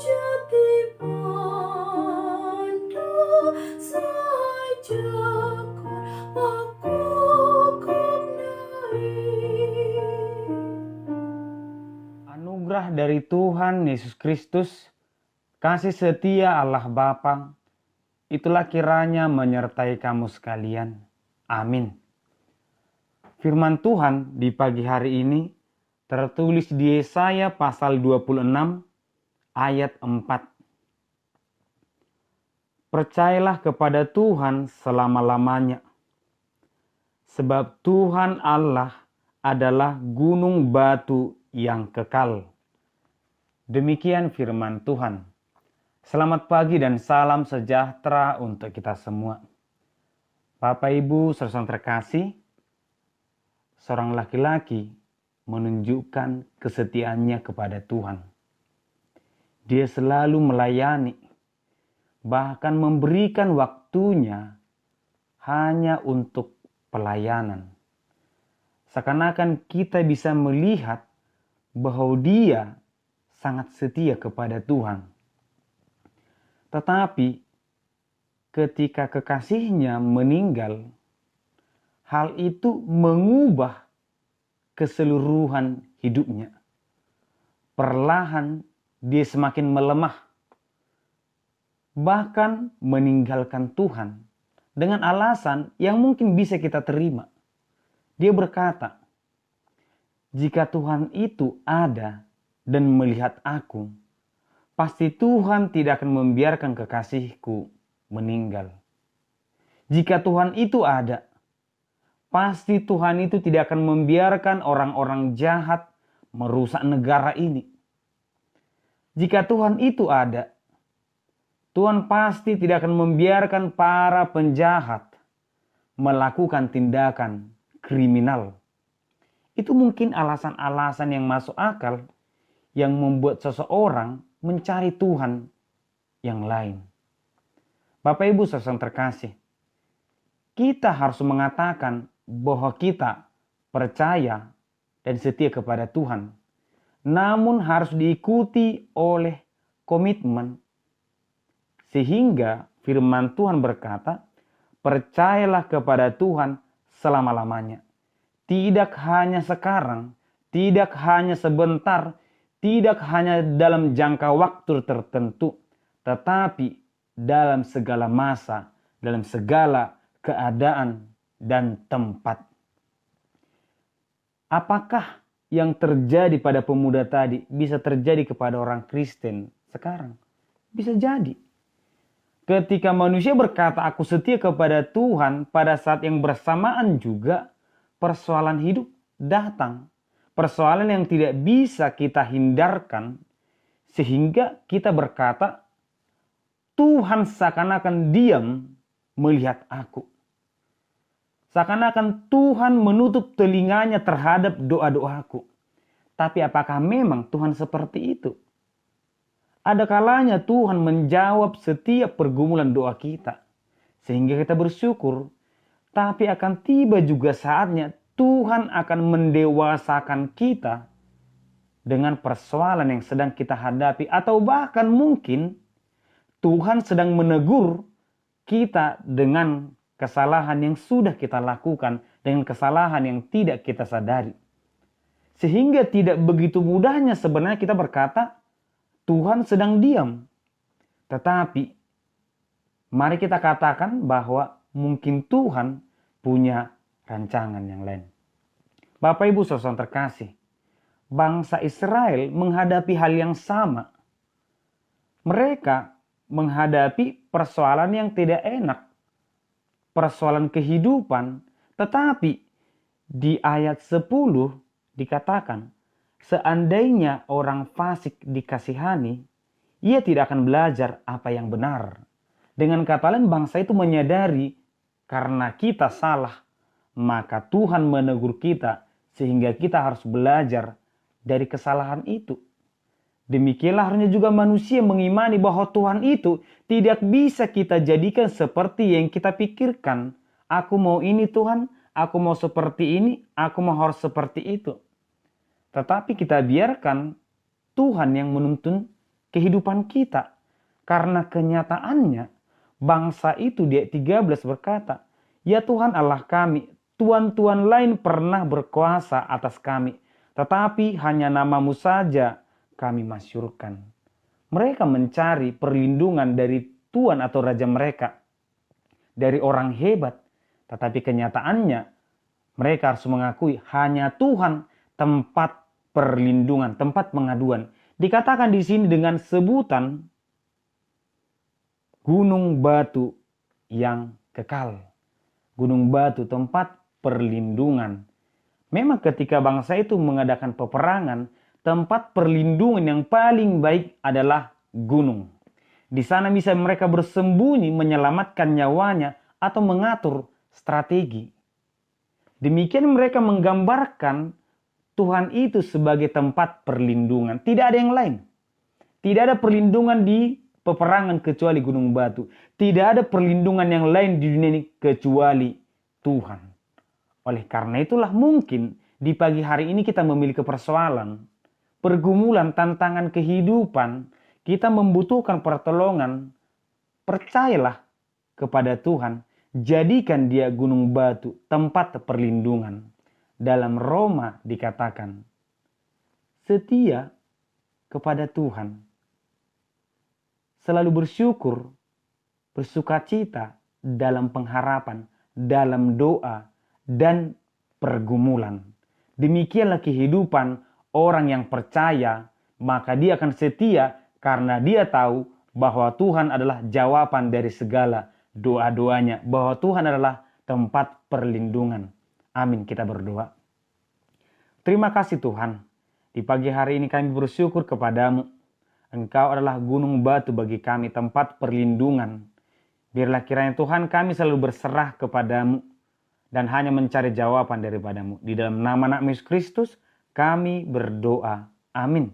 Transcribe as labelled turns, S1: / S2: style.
S1: jati pada sajaku aku naik.
S2: Anugerah dari Tuhan Yesus Kristus, kasih setia Allah Bapa, itulah kiranya menyertai kamu sekalian. Amin. Firman Tuhan di pagi hari ini tertulis di Yesaya pasal 26 ayat 4. Percayalah kepada Tuhan selama-lamanya, sebab Tuhan Allah adalah gunung batu yang kekal. Demikian firman Tuhan. Selamat pagi dan salam sejahtera untuk kita semua. Bapak Ibu saudara terkasih, seorang laki-laki menunjukkan kesetiaannya kepada Tuhan. Dia selalu melayani, bahkan memberikan waktunya hanya untuk pelayanan. Seakan-akan kita bisa melihat bahwa dia sangat setia kepada Tuhan. Tetapi ketika kekasihnya meninggal, hal itu mengubah keseluruhan hidupnya. Perlahan dia semakin melemah, bahkan meninggalkan Tuhan dengan alasan yang mungkin bisa kita terima. Dia berkata, "Jika Tuhan itu ada dan melihat aku, pasti Tuhan tidak akan membiarkan kekasihku meninggal. Jika Tuhan itu ada, pasti Tuhan itu tidak akan membiarkan orang-orang jahat merusak negara ini. Jika Tuhan itu ada, Tuhan pasti tidak akan membiarkan para penjahat melakukan tindakan kriminal." Itu mungkin alasan-alasan yang masuk akal yang membuat seseorang mencari Tuhan yang lain. Bapak Ibu saudara terkasih, kita harus mengatakan bahwa kita percaya dan setia kepada Tuhan, namun harus diikuti oleh komitmen. Sehingga firman Tuhan berkata, percayalah kepada Tuhan selama-lamanya. Tidak hanya sekarang, tidak hanya sebentar, tidak hanya dalam jangka waktu tertentu, tetapi dalam segala masa, dalam segala keadaan dan tempat. Apakah yang terjadi pada pemuda tadi bisa terjadi kepada orang Kristen sekarang? Bisa jadi. Ketika manusia berkata, "Aku setia kepada Tuhan," pada saat yang bersamaan juga persoalan hidup datang. Persoalan yang tidak bisa kita hindarkan, sehingga kita berkata, "Tuhan seakan-akan diam melihat aku." Seakan-akan Tuhan menutup telinganya terhadap doa-doaku. Tapi apakah memang Tuhan seperti itu? Ada kalanya Tuhan menjawab setiap pergumulan doa kita, sehingga kita bersyukur. Tapi akan tiba juga saatnya Tuhan akan mendewasakan kita dengan persoalan yang sedang kita hadapi, atau bahkan mungkin Tuhan sedang menegur kita dengan kesalahan yang sudah kita lakukan, dengan kesalahan yang tidak kita sadari. Sehingga tidak begitu mudahnya sebenarnya kita berkata, Tuhan sedang diam. Tetapi mari kita katakan bahwa mungkin Tuhan punya rancangan yang lain. Bapak Ibu saudara terkasih, bangsa Israel menghadapi hal yang sama. Mereka menghadapi persoalan yang tidak enak, persoalan kehidupan, tetapi di ayat 10 dikatakan, seandainya orang fasik dikasihani, ia tidak akan belajar apa yang benar. Dengan kata lain, bangsa itu menyadari karena kita salah, maka Tuhan menegur kita sehingga kita harus belajar dari kesalahan itu. Demikianlah harusnya juga manusia mengimani bahwa Tuhan itu tidak bisa kita jadikan seperti yang kita pikirkan. Aku mau ini Tuhan, aku mau seperti ini, aku mau harus seperti itu. tetapi kita biarkan Tuhan yang menuntun kehidupan kita. Karena kenyataannya, bangsa itu di ayat 13 berkata, "Ya Tuhan Allah kami, tuan-tuan lain pernah berkuasa atas kami, tetapi hanya nama-Mu saja kami masyurkan." Mereka mencari perlindungan dari tuan atau raja mereka, dari orang hebat. Tetapi kenyataannya, mereka harus mengakui hanya Tuhan tempat perlindungan, tempat pengaduan. Dikatakan di sini dengan sebutan gunung batu yang kekal. Gunung batu tempat perlindungan. Memang ketika bangsa itu mengadakan peperangan, tempat perlindungan yang paling baik adalah gunung. Di sana bisa mereka bersembunyi, menyelamatkan nyawanya atau mengatur strategi. Demikian mereka menggambarkan Tuhan itu sebagai tempat perlindungan. Tidak ada yang lain. Tidak ada perlindungan di peperangan kecuali gunung batu. Tidak ada perlindungan yang lain di dunia ini kecuali Tuhan. Oleh karena itulah mungkin di pagi hari ini kita memiliki persoalan, pergumulan, tantangan kehidupan. Kita membutuhkan pertolongan. Percayalah kepada Tuhan. Jadikan dia gunung batu, tempat perlindungan. Dalam Roma dikatakan, setia kepada Tuhan. Selalu bersyukur, bersukacita dalam pengharapan, dalam doa, dan pergumulan. Demikianlah kehidupan orang yang percaya, maka dia akan setia karena dia tahu bahwa Tuhan adalah jawaban dari segala doa-doanya, bahwa Tuhan adalah tempat perlindungan. Amin, kita berdoa. Terima kasih Tuhan, di pagi hari ini kami bersyukur kepadamu. Engkau adalah gunung batu bagi kami, tempat perlindungan. Biarlah kiranya Tuhan kami selalu berserah kepadamu dan hanya mencari jawaban daripadamu. Di dalam nama Yesus Kristus kami berdoa. Amin.